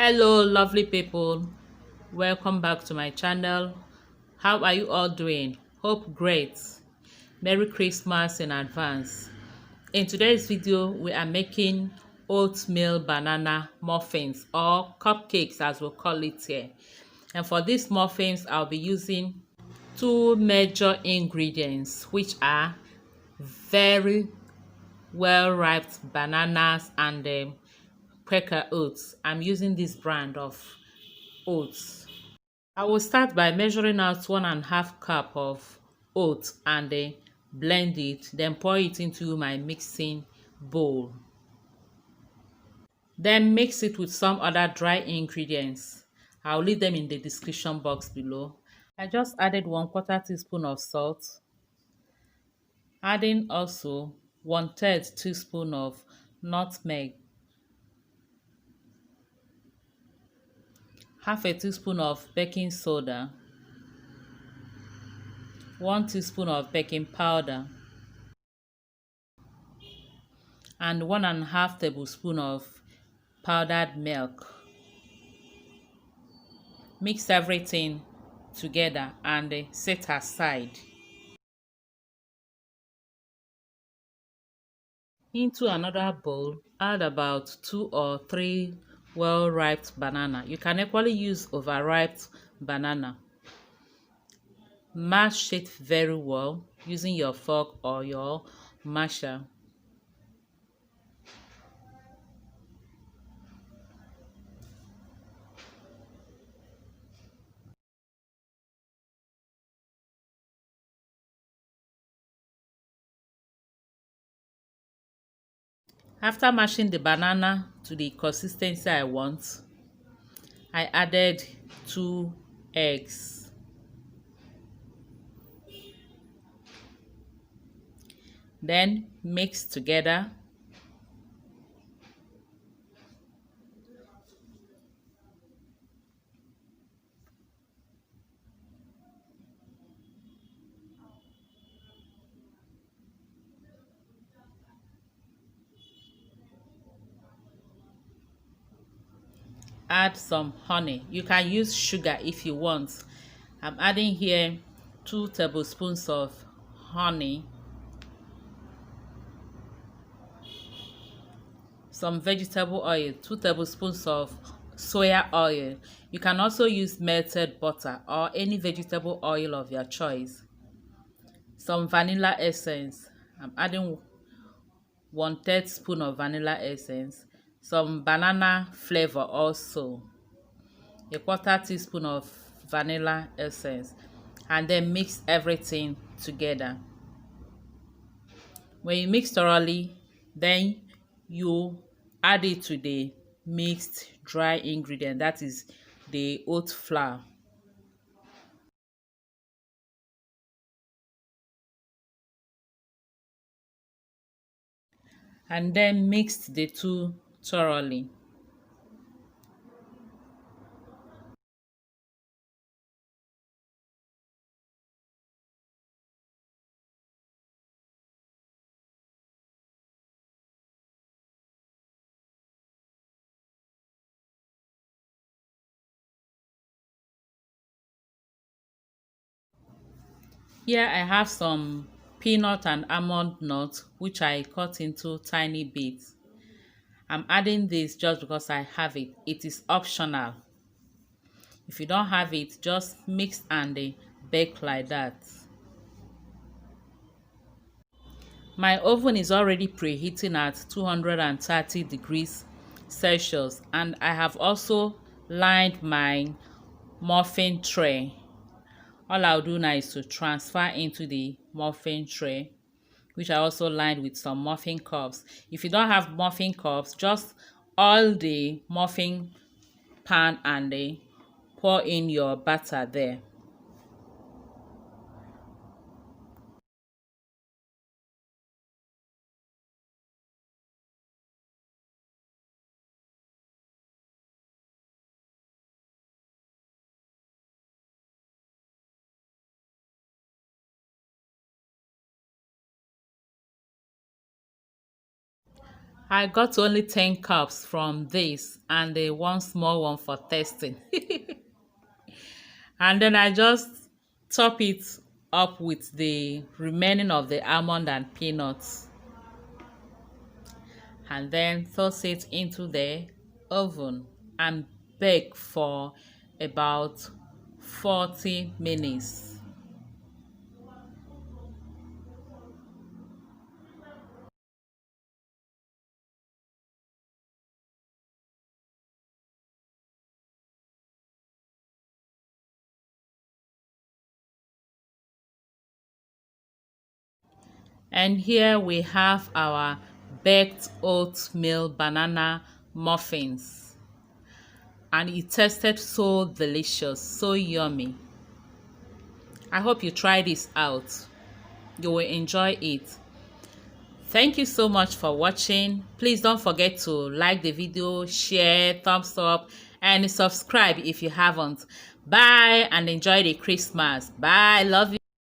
Hello lovely people, welcome back to my channel. How are you all doing? Hope great. Merry Christmas in advance. In today's video we are making oatmeal banana muffins, or cupcakes as we call it here. And for these muffins I'll be using two major ingredients, which are very well ripe bananas and Quaker oats. I'm using this brand of oats. I will start by measuring out 1.5 cup of oats and blend it, then pour it into my mixing bowl. Then mix it with some other dry ingredients. I'll leave them in the description box below. I just added 1/4 teaspoon of salt, adding also 1/3 teaspoon of nutmeg, half a teaspoon of baking soda, 1 teaspoon of baking powder, and 1.5 tablespoon of powdered milk. Mix everything together and set aside. Into another bowl, add about 2 or 3 well-ripe banana. You can equally use overripe banana. Mash it very well using your fork or your masher. After mashing the banana to the consistency I want, I added 2 eggs. Then mix together. Add some honey. You can use sugar if you want. I'm adding here 2 tablespoons of honey, some vegetable oil, 2 tablespoons of soya oil. You can also use melted butter or any vegetable oil of your choice. Some vanilla essence. I'm adding 1/3 spoon of vanilla essence. Some banana flavor also, a 1/4 teaspoon of vanilla essence, and then mix everything together. When you mix thoroughly, then you add it to the mixed dry ingredient, that is the oat flour. And then mix the two thoroughly. Here I have some peanut and almond nuts which I cut into tiny bits. I'm adding this just because I have it. It is optional. If you don't have it, just mix and bake like that. My oven is already preheating at 230 degrees Celsius, and I have also lined my muffin tray. All I'll do now is to transfer into the muffin tray, which I also lined with some muffin cups. If you don't have muffin cups, just oil the muffin pan and pour in your batter there. I got only 10 cups from this and the one small one for testing. And then I just top it up with the remaining of the almond and peanuts. And then toss it into the oven and bake for about 40 minutes. And here we have our baked oatmeal banana muffins. And it tasted so delicious, so yummy. I hope you try this out. You will enjoy it. Thank you so much for watching. Please don't forget to like the video, share, thumbs up, and subscribe if you haven't. Bye and enjoy the Christmas. Bye. Love you.